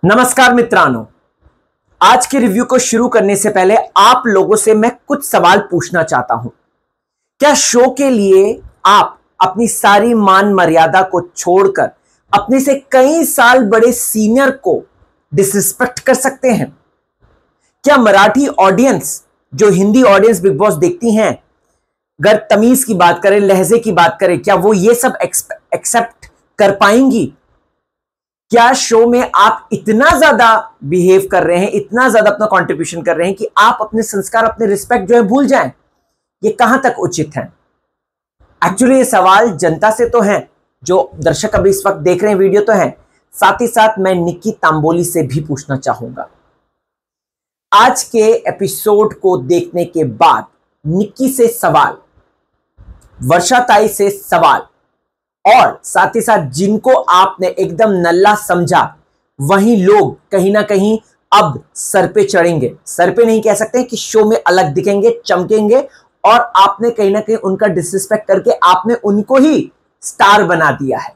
नमस्कार मित्रांनो, आज के रिव्यू को शुरू करने से पहले आप लोगों से मैं कुछ सवाल पूछना चाहता हूं। क्या शो के लिए आप अपनी सारी मान मर्यादा को छोड़कर अपने से कई साल बड़े सीनियर को डिसरिस्पेक्ट कर सकते हैं? क्या मराठी ऑडियंस जो हिंदी ऑडियंस बिग बॉस देखती हैं, अगर तमीज की बात करें, लहजे की बात करें, क्या वो ये सब एक्सेप्ट कर पाएंगी? क्या शो में आप इतना ज्यादा बिहेव कर रहे हैं, इतना ज्यादा अपना कंट्रीब्यूशन कर रहे हैं कि आप अपने संस्कार, अपने रिस्पेक्ट जो है भूल जाएं? ये कहां तक उचित है? एक्चुअली ये सवाल जनता से तो है, जो दर्शक अभी इस वक्त देख रहे हैं वीडियो तो है, साथ ही साथ मैं निक्की तांबोली से भी पूछना चाहूंगा। आज के एपिसोड को देखने के बाद निक्की से सवाल, वर्षा ताई से सवाल, और साथ ही साथ जिनको आपने एकदम नल्ला समझा वही लोग कहीं ना कहीं अब सर पे चढ़ेंगे। सर पे नहीं कह सकते कि शो में अलग दिखेंगे, चमकेंगे, और आपने कहीं ना कहीं उनका डिसरिस्पेक्ट करके आपने उनको ही स्टार बना दिया है।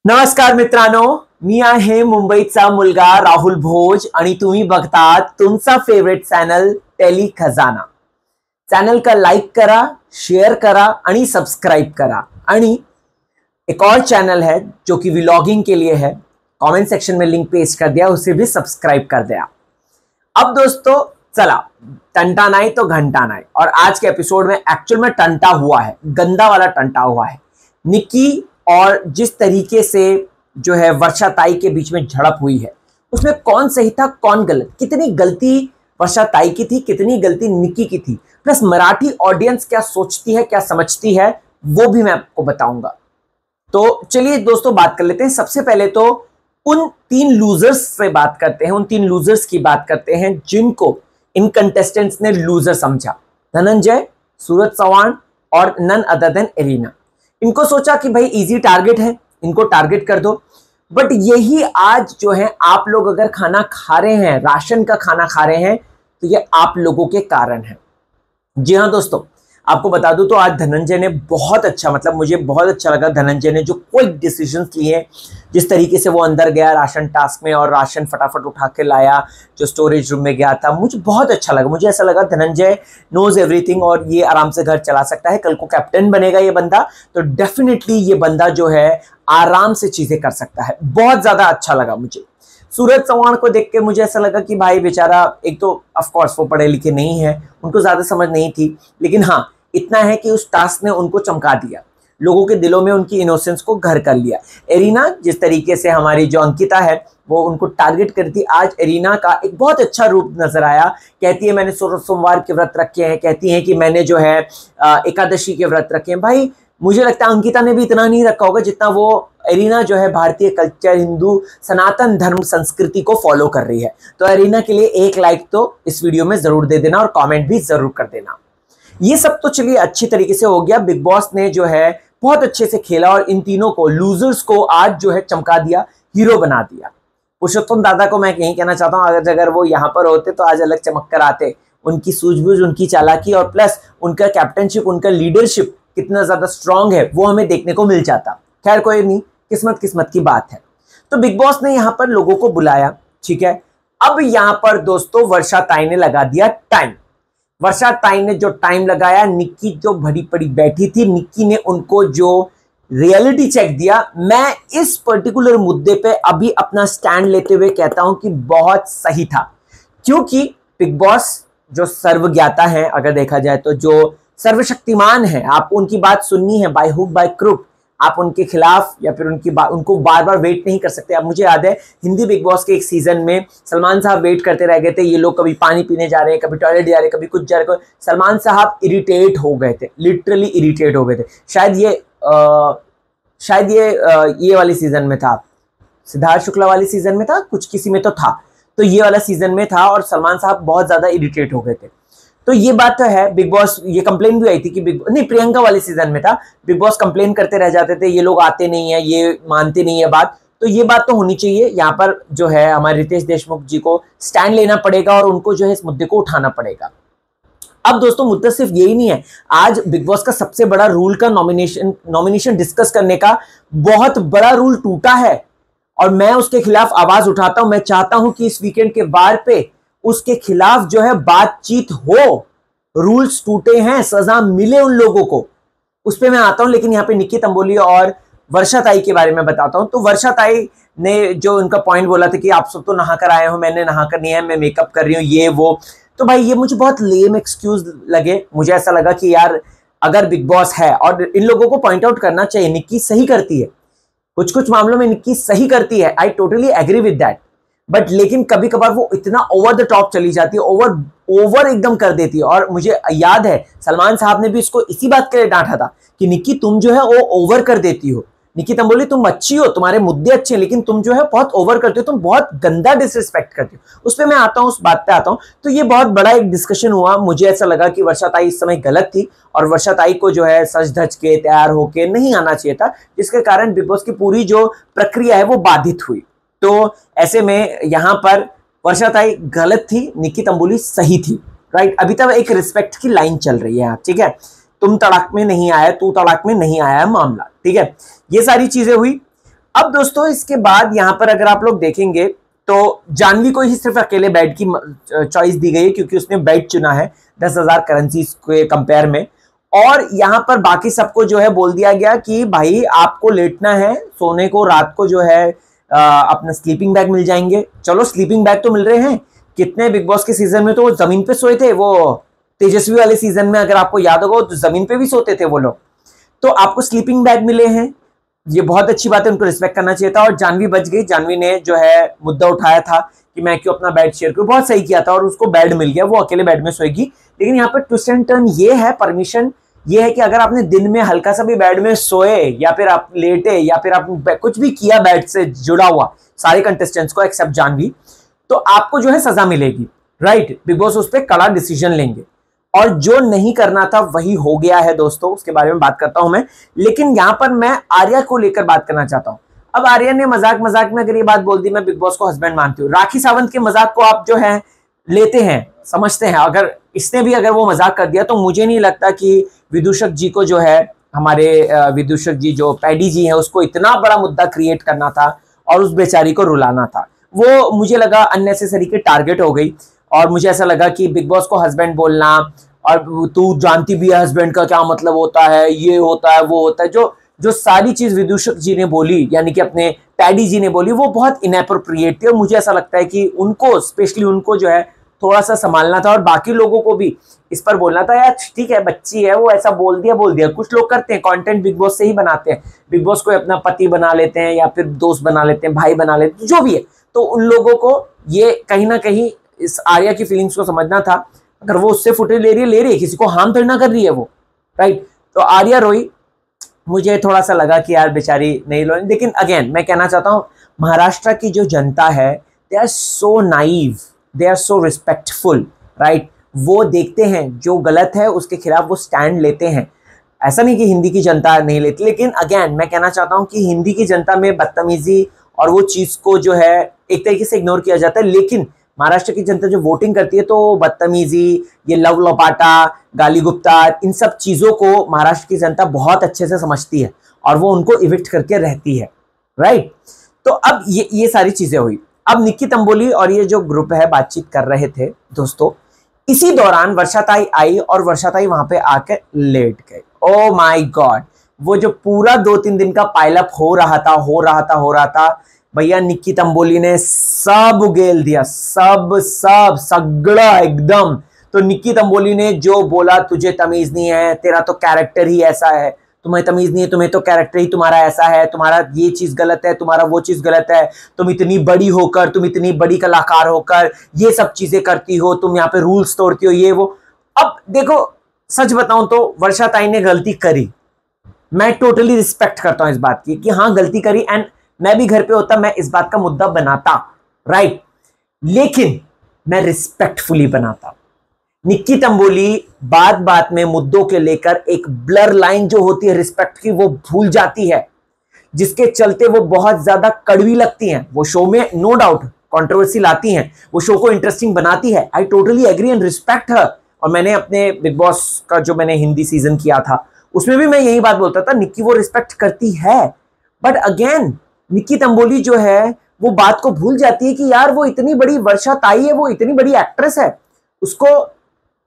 नमस्कार मित्रांनो, मी आहे मुंबईचा मुलगा राहुल भोज आणि तुम्ही बघतात तुमचा फेवरेट चॅनल टेली खजाना। चॅनल का लाइक करा, शेयर करा आणि सब्सक्राइब करा। आणि एक और चैनल है जो कि व्लॉगिंग के लिए है, कमेंट सेक्शन में लिंक पेस्ट कर दिया, उसे भी सब्सक्राइब कर दिया। अब दोस्तों चला, टंटा नहीं तो घंटा नहीं, और आज के एपिसोड में एक्चुअल में टंटा हुआ है, गंदा वाला टंटा हुआ है। निक्की और जिस तरीके से जो है वर्षा ताई के बीच में झड़प हुई है, उसमें कौन सही था कौन गलत, कितनी गलती वर्षा ताई की थी, कितनी गलती निक्की की थी, प्लस मराठी ऑडियंस क्या सोचती है, क्या समझती है, वो भी मैं आपको बताऊंगा। तो चलिए दोस्तों बात कर लेते हैं। सबसे पहले तो उन तीन लूजर्स से बात करते हैं, उन तीन लूजर्स की बात करते हैं जिनको इन कंटेस्टेंट्स ने लूजर समझा। धनंजय, सूरज चौहान और नन अदर देन एरिना। इनको सोचा कि भाई इजी टारगेट है, इनको टारगेट कर दो। बट यही आज जो है आप लोग अगर खाना खा रहे हैं, राशन का खाना खा रहे हैं, तो ये आप लोगों के कारण है। जी हाँ दोस्तों, आपको बता दूं तो आज धनंजय ने बहुत अच्छा, मतलब मुझे बहुत अच्छा लगा धनंजय ने जो क्विक डिसीजंस लिए, जिस तरीके से वो अंदर गया राशन टास्क में और राशन फटाफट उठा के लाया, जो स्टोरेज रूम में गया था, मुझे बहुत अच्छा लगा। मुझे ऐसा लगा धनंजय नोज एवरीथिंग और ये आराम से घर चला सकता है। कल को कैप्टन बनेगा ये बंदा, तो डेफिनेटली ये बंदा जो है आराम से चीजें कर सकता है। बहुत ज्यादा अच्छा लगा मुझे। सूरज चौहान को देख के मुझे ऐसा लगा कि भाई बेचारा, एक तो ऑफकोर्स वो पढ़े लिखे नहीं है, उनको ज्यादा समझ नहीं थी, लेकिन हाँ इतना है कि उस टास्क ने उनको चमका दिया, लोगों के दिलों में उनकी इनोसेंस को घर कर लिया। एरिना, जिस तरीके से हमारी जो अंकिता है वो उनको टारगेट करती, आज एरिना का एक बहुत अच्छा रूप नजर आया। कहती है मैंने सोमवार के व्रत रखे हैं, कहती है कि मैंने जो है एकादशी के व्रत रखे हैं। भाई मुझे लगता है अंकिता ने भी इतना नहीं रखा होगा जितना वो एरिना जो है भारतीय कल्चर, हिंदू सनातन धर्म संस्कृति को फॉलो कर रही है। तो एरिना के लिए एक लाइक तो इस वीडियो में जरूर दे देना और कमेंट भी जरूर कर देना। ये सब तो चलिए अच्छी तरीके से हो गया। बिग बॉस ने जो है बहुत अच्छे से खेला और इन तीनों को, लूजर्स को आज जो है चमका दिया, हीरो बना दिया। पुरुषोत्तम दादा को मैं यही कहना चाहता हूँ, अगर वो यहाँ पर होते तो आज अलग चमक कर आते। उनकी सूझबूझ, उनकी चालाकी और प्लस उनका कैप्टनशिप, उनका लीडरशिप कितना ज्यादा स्ट्रांग है वो हमें देखने को मिल जाता। खैर कोई नहीं, किस्मत की बात है। तो बिग बॉस ने यहाँ पर लोगों को बुलाया, ठीक है। अब यहाँ पर दोस्तों वर्षा ताई ने लगा दिया टाइम। वर्षा ताई ने जो टाइम लगाया, निक्की जो भरी पड़ी बैठी थी, निक्की ने उनको जो रियलिटी चेक दिया। मैं इस पर्टिकुलर मुद्दे पे अभी अपना स्टैंड लेते हुए कहता हूं कि बहुत सही था, क्योंकि बिग बॉस जो सर्वज्ञाता है, अगर देखा जाए तो जो सर्वशक्तिमान है, आपको उनकी बात सुननी है बाय हुक बाय क्रुक। आप उनके खिलाफ या फिर उनको बार बार वेट नहीं कर सकते। अब मुझे याद है हिंदी बिग बॉस के एक सीजन में सलमान साहब वेट करते रह गए थे। ये लोग कभी पानी पीने जा रहे हैं, कभी टॉयलेट जा रहे हैं, कभी कुछ जा रहे हैं। सलमान साहब इरिटेट हो गए थे, लिटरली इरिटेट हो गए थे। शायद ये वाली सीजन में था, सिद्धार्थ शुक्ला वाली सीजन में था, कुछ किसी में तो था, तो ये वाला सीजन में था और सलमान साहब बहुत ज्यादा इरिटेट हो गए थे। तो ये बात तो है, बिग बॉस ये कंप्लेन भी आई थी कि प्रियंका वाली सीजन में था, बिग बॉस कंप्लेन करते रह जाते थे, ये लोग आते नहीं है, ये मानते नहीं है बात। तो ये बात तो होनी चाहिए। यहाँ पर जो है हमारे रितेश देशमुख जी को स्टैंड लेना पड़ेगा और उनको जो है इस मुद्दे को उठाना पड़ेगा। अब दोस्तों मुद्दा सिर्फ यही नहीं है, आज बिग बॉस का सबसे बड़ा रूल का नॉमिनेशन डिस्कस करने का बहुत बड़ा रूल टूटा है। और मैं उसके खिलाफ आवाज उठाता हूं। मैं चाहता हूं कि इस वीकेंड के वार पे उसके खिलाफ जो है बातचीत हो, रूल्स टूटे हैं, सजा मिले उन लोगों को, उस पर मैं आता हूं। लेकिन यहाँ पे निक्की तंबोली और वर्षा ताई के बारे में बताता हूं। तो वर्षा ताई ने जो उनका पॉइंट बोला था कि आप सब तो नहा कर आए हो, मैंने नहा कर नहीं है, मैं मेकअप कर रही हूँ, ये वो, तो भाई ये मुझे बहुत लेम एक्सक्यूज लगे। मुझे ऐसा लगा कि यार अगर बिग बॉस है, और इन लोगों को पॉइंट आउट करना चाहिए, निक्की सही करती है, कुछ कुछ मामलों में निक्की सही करती है, I totally agree with that, but लेकिन कभी कभार वो इतना ओवर द टॉप चली जाती है, ओवर एकदम कर देती है। और मुझे याद है सलमान साहब ने भी इसको इसी बात के लिए डांटा था कि निक्की तुम जो है वो ओवर कर देती हो, निक्की तंबोली तुम अच्छी हो, तुम्हारे मुद्दे अच्छे हैं, लेकिन तुम जो है बहुत ओवर करते हो, तुम बहुत गंदा डिसरिस्पेक्ट करते हो। उस पर मैं आता हूं, उस बात पे आता हूं। तो ये बहुत बड़ा एक डिस्कशन हुआ। मुझे ऐसा लगा कि वर्षा ताई इस समय गलत थी और वर्षा ताई को जो है सज धज के तैयार होके नहीं आना चाहिए था, जिसके कारण बिग बॉस की पूरी जो प्रक्रिया है वो बाधित हुई। तो ऐसे में यहां पर वर्षा ताई गलत थी, निक्की तंबोली सही थी, राइट। अभी तक एक रिस्पेक्ट की लाइन चल रही है, ठीक है, तुम तड़ाक में नहीं आया, तू तड़ाक में नहीं आया मामला, ठीक है। ये सारी चीजें हुई। अब दोस्तों इसके बाद यहां पर अगर आप लोग देखेंगे तो जानवी को ही सिर्फ अकेले बेड की चॉइस दी गई है, क्योंकि उसने बेड चुना है 10,000 करेंसी के कंपेयर में। और यहां पर बाकी सबको जो है बोल दिया गया कि भाई आपको लेटना है, सोने को रात को जो है अपना स्लीपिंग बैग मिल जाएंगे। चलो स्लीपिंग बैग तो मिल रहे हैं, कितने बिग बॉस के सीजन में तो वो जमीन पे सोए थे, वो तेजस्वी वाले सीजन में अगर आपको याद होगा तो जमीन पे भी सोते थे वो लोग। तो आपको स्लीपिंग बैग मिले हैं, ये बहुत अच्छी बात है, उनको रिस्पेक्ट करना चाहिए था। और जानवी बच गई, जानवी ने जो है मुद्दा उठाया था कि मैं क्यों अपना बेड शेयर करूं, बहुत सही किया था और उसको बेड मिल गया, वो अकेले बेड में सोएगी। लेकिन यहाँ पर ट्विस्ट एंड टर्न ये है, परमिशन ये है कि अगर आपने दिन में हल्का सा भी बेड में सोए या फिर आप लेटे या फिर आप कुछ भी किया बेड से जुड़ा हुआ, सारे कंटेस्टेंट्स को एक्सेप्ट जानवी, तो आपको जो है सजा मिलेगी, राइट। बिग बॉस उस पर कड़ा डिसीजन लेंगे और जो नहीं करना था वही हो गया है दोस्तों, उसके बारे में बात करता हूं मैं। लेकिन यहां पर मैं आर्या को लेकर बात करना चाहता हूं। अब आर्या ने मजाक मजाक में अगर ये बात बोल दी, मैं बिग बॉस को हस्बैंड मानती हूँ, राखी सावंत के मजाक को आप जो है लेते हैं, समझते हैं, अगर इसने भी अगर वो मजाक कर दिया तो मुझे नहीं लगता कि विदूषक जी को जो है, हमारे विदूषक जी जो पैडी जी है, उसको इतना बड़ा मुद्दा क्रिएट करना था और उस बेचारी को रुलाना था। वो मुझे लगा अननेसेसरी की टारगेट हो गई। और मुझे ऐसा लगा कि बिग बॉस को हस्बैंड बोलना, और तू जानती भी है हस्बैंड का क्या मतलब होता है, ये होता है वो होता है, जो सारी चीज विदूषक जी ने बोली, यानी कि अपने पैडी जी ने बोली, वो बहुत इनएप्रोप्रिएट थी। और मुझे ऐसा लगता है कि उनको, स्पेशली उनको जो है थोड़ा सा संभालना था और बाकी लोगों को भी इस पर बोलना था, यार ठीक है बच्ची है, वो ऐसा बोल दिया। कुछ लोग करते हैं, कंटेंट बिग बॉस से ही बनाते हैं, बिग बॉस को अपना पति बना लेते हैं या फिर दोस्त बना लेते हैं, भाई बना लेते हैं, जो भी है। तो उन लोगों को ये कहीं ना कहीं इस आर्या की फीलिंग्स को समझना था। अगर वो उससे फुटेज ले रही है, किसी को हार्म थोड़ी ना कर रही है वो, राइट। तो आर्या रोई, मुझे थोड़ा सा लगा कि यार बेचारी नहीं रोई। लेकिन अगेन मैं कहना चाहता हूँ, महाराष्ट्र की जो जनता है, they are so naive, they are so respectful, right. वो देखते हैं जो गलत है उसके खिलाफ वो स्टैंड लेते हैं। ऐसा नहीं कि हिंदी की जनता नहीं लेती, लेकिन अगेन मैं कहना चाहता हूँ कि हिंदी की जनता में बदतमीजी और वो चीज को जो है एक तरीके से इग्नोर किया जाता है। लेकिन महाराष्ट्र की जनता जो वोटिंग करती है, तो बदतमीजी, ये लव लपाटा, गाली गुप्ता, इन सब चीजों को महाराष्ट्र की जनता बहुत अच्छे से समझती है और वो उनको इविक्ट करके रहती है, राइट। तो अब ये सारी चीजें हुई। अब निक्की तंबोली और ये जो ग्रुप है बातचीत कर रहे थे दोस्तों, इसी दौरान वर्षाताई आई और वर्षाताई वहां पे आकर लेट गए। ओ माय गॉड, वो जो पूरा 2-3 दिन का पाइलअप हो रहा था भैया, निक्की तंबोली ने सब उगेल दिया, सब सगड़ा एकदम। तो निक्की तंबोली ने जो बोला, तुझे तमीज नहीं है, तेरा तो कैरेक्टर ही ऐसा है, तुम्हें तमीज नहीं है, तुम्हें तो कैरेक्टर ही तुम्हारा ऐसा है, तुम्हारा ये चीज गलत है, तुम्हारा वो चीज गलत है, तुम इतनी बड़ी होकर, तुम इतनी बड़ी कलाकार होकर ये सब चीजें करती हो, तुम यहाँ पे रूल्स तोड़ती हो, ये वो। अब देखो सच बताऊं तो वर्षाताई ने गलती करी, मैं टोटली रिस्पेक्ट करता हूं इस बात की कि हाँ गलती करी, एंड मैं भी घर पे होता मैं इस बात का मुद्दा बनाता, राइट। लेकिन मैं रिस्पेक्टफुली बनाता। निक्की तंबोली बात बात में मुद्दों के लेकर एक ब्लर लाइन जो होती है रिस्पेक्ट की, वो भूल जाती है, जिसके चलते वो बहुत ज्यादा कड़वी लगती हैं। वो शो में नो डाउट कंट्रोवर्सी लाती हैं, वो शो को इंटरेस्टिंग बनाती है, I totally agree and respect her. और मैंने अपने बिग बॉस का जो मैंने हिंदी सीजन किया था उसमें भी मैं यही बात बोलता था, निक्की वो रिस्पेक्ट करती है। बट अगेन निक्की तंबोली जो है वो बात को भूल जाती है कि यार वो इतनी बड़ी वर्षा ताई है, वो इतनी बड़ी एक्ट्रेस है, उसको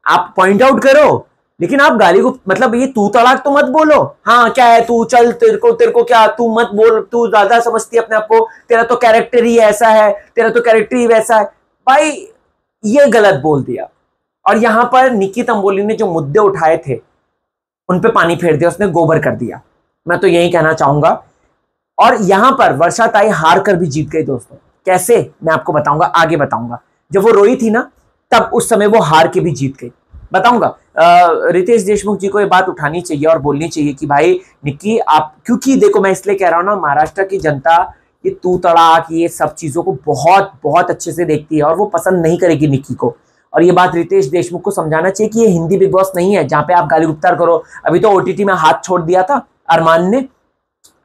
आप पॉइंट आउट करो, लेकिन आप गाली को मतलब ये तू तड़ाक तो मत बोलो। हाँ क्या है तू, चल तेरे को क्या, तू मत बोल, तू ज्यादा समझती है अपने आप को, तेरा तो कैरेक्टर ही ऐसा है, तेरा तो कैरेक्टर ही वैसा है। भाई ये गलत बोल दिया। और यहां पर निक्की तंबोली ने जो मुद्दे उठाए थे उन पे पानी फेर दिया, उसने गोबर कर दिया, मैं तो यही कहना चाहूंगा। और यहां पर वर्षा ताई हार कर भी जीत गई दोस्तों। कैसे, मैं आपको बताऊंगा, आगे बताऊंगा। जब वो रोई थी ना तब उस समय वो हार के भी जीत गई, बताऊंगा। रितेश देशमुख जी को ये बात उठानी चाहिए और बोलनी चाहिए कि भाई निक्की आप, क्योंकि देखो मैं इसलिए कह रहा हूं ना, महाराष्ट्र की जनता ये तू तड़ाक ये सब चीजों को बहुत बहुत अच्छे से देखती है और वो पसंद नहीं करेगी निक्की को। और ये बात रितेश देशमुख को समझाना चाहिए कि ये हिंदी बिग बॉस नहीं है जहां पे आप गाली गुप्तार करो। अभी तो ओटीटी में हाथ छोड़ दिया था अरमान ने,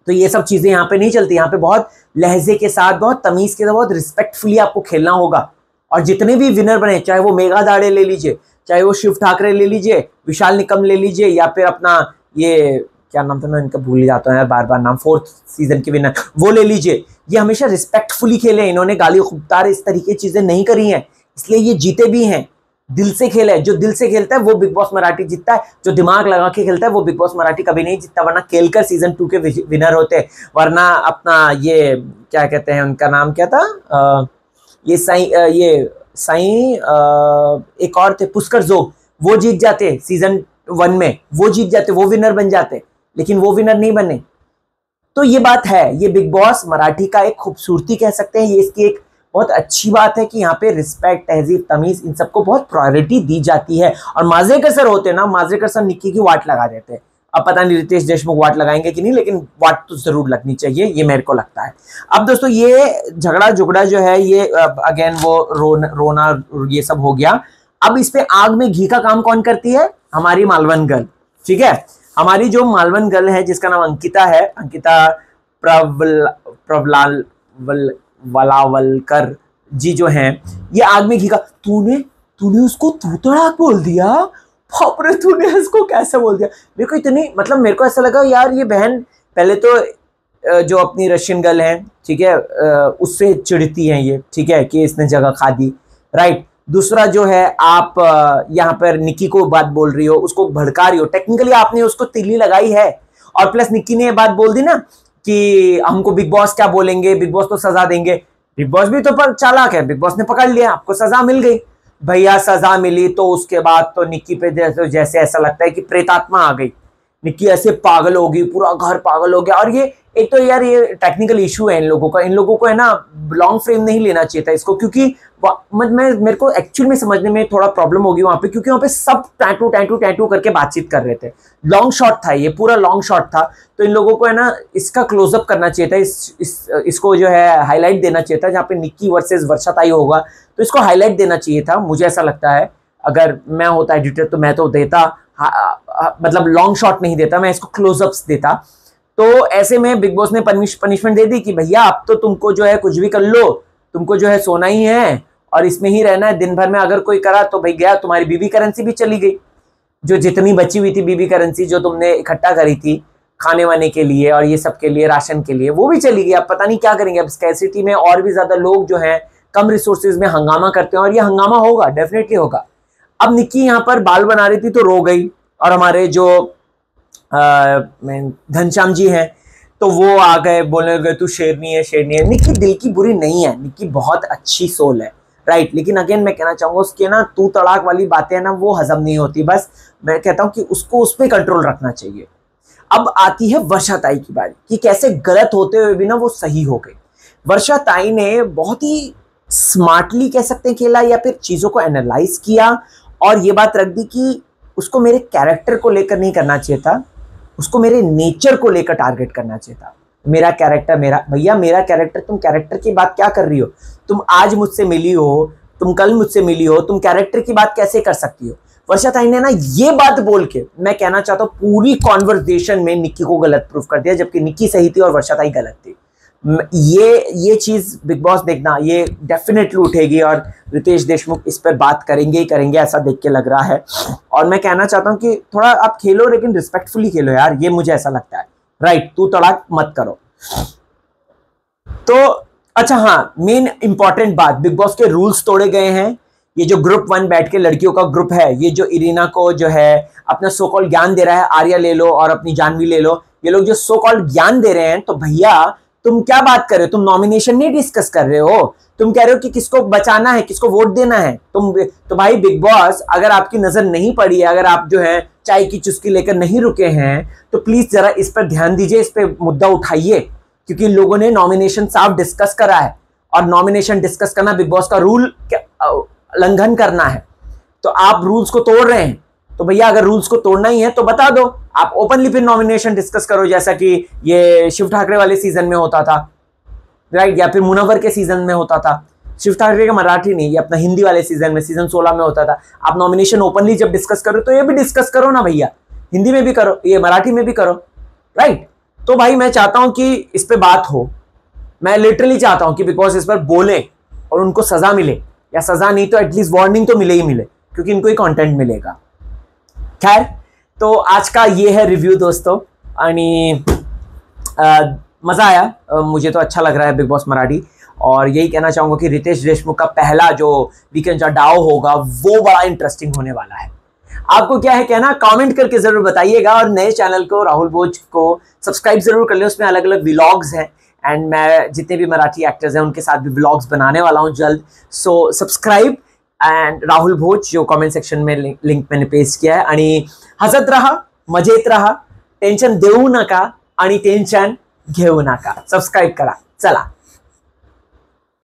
तो ये सब चीजें यहाँ पे नहीं चलती। यहाँ पे बहुत लहजे के साथ, बहुत तमीज के साथ, बहुत रिस्पेक्टफुली आपको खेलना होगा। और जितने भी विनर बने, चाहे वो मेघा दाड़े ले लीजिए, चाहे वो शिव ठाकरे ले लीजिए, विशाल निकम ले लीजिए, या फिर अपना ये क्या नाम था, मैं इनका भूल जाता हूँ यार बार बार नाम, 4th सीजन के विनर वो ले लीजिए, ये हमेशा रिस्पेक्टफुली खेले। इन्होंने गाली गुप्तार इस तरीके की चीजें नहीं करी हैं, इसलिए ये जीते भी हैं। दिल से खेला है, जो दिल से खेलता है वो बिग बॉस मराठी जीतता है, जो दिमाग लगा के खेलता है वो बिग बॉस मराठी कभी नहीं जीतता। वरना केलकर सीजन 2 के विनर होते, वरना अपना ये क्या कहते हैं, उनका नाम क्या था, ये साई एक और थे पुष्कर जोग, वो जीत जाते सीजन 1 में, वो जीत जाते, वो विनर बन जाते, लेकिन वो विनर नहीं बने। तो ये बात है, ये बिग बॉस मराठी का एक खूबसूरती कह सकते हैं, ये इसकी एक बहुत अच्छी बात है कि यहाँ पे रिस्पेक्ट, तहजीब, तमीज, इन सबको बहुत प्रायोरिटी दी जाती है। और माजरेकर सर होते ना, माजरेकर सर निक्की की वाट लगा देते हैं। अब पता नहीं रितेश देशमुख वाट लगाएंगे कि नहीं, लेकिन वाट तो जरूर लगनी चाहिए, ये मेरे को लगता है। अब दोस्तों ये झगड़ा झुगड़ा जो है ये अगेन वो रोना ये सब हो गया। अब इस पे आग में घी का काम कौन करती है, हमारी मालवन गर्ल, ठीक है। हमारी जो मालवन गर्ल है जिसका नाम अंकिता है, अंकिता वलावलकर जी जो हैं, ये आग में घी का, तूने उसको तू तड़ाक बोल दिया, बाप रे तूने उसको कैसे बोल दिया। मेरे को इतनी मतलब मेरे को ऐसा लगा यार ये बहन पहले तो जो अपनी रशियन गर्ल है, ठीक है, उससे चिढ़ती हैं ये, ठीक है, कि इसने जगह खा दी, राइट। दूसरा जो है आप यहाँ पर निक्की को बात बोल रही हो, उसको भड़का रही हो, टेक्निकली आपने उसको तिल्ली लगाई है। और प्लस निक्की ने ये बात बोल दी ना कि हमको बिग बॉस क्या बोलेंगे, बिग बॉस तो सजा देंगे। बिग बॉस भी तो पर चालाक है, बिग बॉस ने पकड़ लिया, आपको सजा मिल गई। भैया सजा मिली तो उसके बाद तो निक्की पे जैसे ऐसा लगता है कि प्रेतात्मा आ गई, निक्की ऐसे पागल होगी, पूरा घर पागल हो गया। और ये एक तो यार ये टेक्निकल इशू है इन लोगों को है ना, लॉन्ग फ्रेम नहीं लेना चाहिए था इसको, क्योंकि मेरे को एक्चुअल में समझने में थोड़ा प्रॉब्लम होगी वहां पे, क्योंकि वहां पे सब टैटू टैटू टैटू करके बातचीत कर रहे थे। लॉन्ग शॉट था, ये पूरा लॉन्ग शॉट था, तो इन लोगों को है ना इसका क्लोजअप करना चाहिए था, इसको जो है हाईलाइट देना चाहिए था। जहाँ पे निक्की वर्सेस वर्षा ताई होगा तो इसको हाईलाइट देना चाहिए था, मुझे ऐसा लगता है। अगर मैं होता एडिटर तो मैं तो देता, मतलब लॉन्ग शॉट नहीं देता, मैं इसको क्लोजअप्स देता। तो ऐसे में बिग बॉस ने पनिशमेंट दे दी कि भैया अब तो तुमको जो है कुछ भी कर लो, तुमको जो है सोना ही है और इसमें ही रहना है दिन भर में। अगर कोई करा तो भाई गया, तुम्हारी बीबी करेंसी भी चली गई, जो जितनी बची हुई थी बीबी करेंसी जो तुमने इकट्ठा करी थी खाने वाने के लिए और ये सब के लिए, राशन के लिए, वो भी चली गई। अब पता नहीं क्या करेंगे। अब स्कैर्सिटी में और भी ज्यादा लोग जो हैं कम रिसोर्सेज में हंगामा करते हैं, और ये हंगामा होगा, डेफिनेटली होगा। अब निक्की यहाँ पर बाल बना रही थी तो रो गई, और हमारे जो घनश्याम जी हैं तो वो आ गए, बोलने गए तू शेरनी है, शेरनी है। निक्की दिल की बुरी नहीं है, निक्की बहुत अच्छी सोल है, राइट। लेकिन अगेन मैं कहना चाहूंगा उसके ना तू तड़ाक वाली बातें ना वो हजम नहीं होती। बस मैं कहता हूं कि उसको उस पर कंट्रोल रखना चाहिए। अब आती है वर्षा ताई की बारी कि कैसे गलत होते हुए भी ना वो सही हो गई। वर्षा ताई ने बहुत ही स्मार्टली कह सकते हैं खेला, या फिर चीजों को एनालाइज किया और ये बात रख दी कि उसको मेरे कैरेक्टर को लेकर नहीं करना चाहिए था, उसको मेरे नेचर को लेकर टारगेट करना चाहिए था। मेरा कैरेक्टर, मेरा भैया मेरा कैरेक्टर, तुम कैरेक्टर की बात क्या कर रही हो? तुम आज मुझसे मिली हो, तुम कल मुझसे मिली हो, तुम कैरेक्टर की बात कैसे कर सकती हो? वर्षा ताई ने ना ये बात बोल के, मैं कहना चाहता हूँ पूरी कॉन्वर्सेशन में निक्की को गलत प्रूफ कर दिया, जबकि निक्की सही थी और वर्षा ताई गलत थी। ये चीज बिग बॉस देखना, ये डेफिनेटली उठेगी और रितेश देशमुख इस पर बात करेंगे ही करेंगे, ऐसा देख के लग रहा है। और मैं कहना चाहता हूँ कि थोड़ा आप खेलो लेकिन रिस्पेक्टफुली खेलो यार, ये मुझे ऐसा लगता है, राइट। तू तड़ाक मत करो। तो अच्छा हाँ, मेन इंपॉर्टेंट बात, बिग बॉस के रूल्स तोड़े गए हैं। ये जो ग्रुप 1 बैठ के लड़कियों का ग्रुप है, ये जो इरीना को जो है अपना सो कॉल ज्ञान दे रहा है, आर्या ले लो और अपनी जानवी ले लो, ये लोग जो सो कॉल ज्ञान दे रहे हैं, तो भैया तुम क्या बात कर रहे हो? तुम नॉमिनेशन नहीं डिस्कस कर रहे हो, तुम कह रहे हो कि किसको बचाना है, किसको वोट देना है। तो भाई बिग बॉस, अगर आपकी नजर नहीं पड़ी है, अगर आप जो है चाय की चुस्की लेकर नहीं रुके हैं, तो प्लीज जरा इस पर ध्यान दीजिए, इस पर मुद्दा उठाइए, क्योंकि लोगों ने नॉमिनेशन साफ डिस्कस करा है और नॉमिनेशन डिस्कस करना बिग बॉस का रूल उल्लंघन करना है। तो आप रूल्स को तोड़ रहे हैं, तो भैया अगर रूल्स को तोड़ना ही है तो बता दो, आप ओपनली फिर नॉमिनेशन डिस्कस करो, जैसा कि ये शिव ठाकरे वाले सीजन में होता था, राइट, या फिर मुनव्वर के सीजन में होता था। शिव ठाकरे का मराठी नहीं, ये अपना हिंदी वाले सीजन में, सीजन 16 में होता था। आप नॉमिनेशन ओपनली जब डिस्कस करो तो ये भी डिस्कस करो ना भैया, हिंदी में भी करो, ये मराठी में भी करो, राइट। तो भाई मैं चाहता हूं कि इस पे बात हो, मैं लिटरली चाहता हूं कि बिकॉज इस पर बोले और उनको सजा मिले, या सजा नहीं तो एटलीस्ट वार्निंग तो मिले ही मिले, क्योंकि इनको ही कंटेंट मिलेगा। खैर, तो आज का ये है रिव्यू दोस्तों, आणि मजा आया, मुझे तो अच्छा लग रहा है बिग बॉस मराठी। और यही कहना चाहूंगा कि रितेश देशमुख का पहला जो वीकेंड का डाव होगा वो बड़ा इंटरेस्टिंग होने वाला है। आपको क्या है कहना, कमेंट करके जरूर बताइएगा, और नए चैनल को राहुल भोज को सब्सक्राइब जरूर कर लें, उसमें अलग अलग व्लॉग्स हैं, एंड मैं जितने भी मराठी एक्टर्स हैं उनके साथ भी व्लॉग्स बनाने वाला हूं जल्द। सो सब्सक्राइब एंड राहुल भोज, जो कमेंट सेक्शन में लिंक मैंने पेस्ट किया है। आणि हसत रहा, मजेत रहा, टेन्शन देऊ नका आणि टेन्शन घेऊ नका, सबस्क्राईब करा। चला.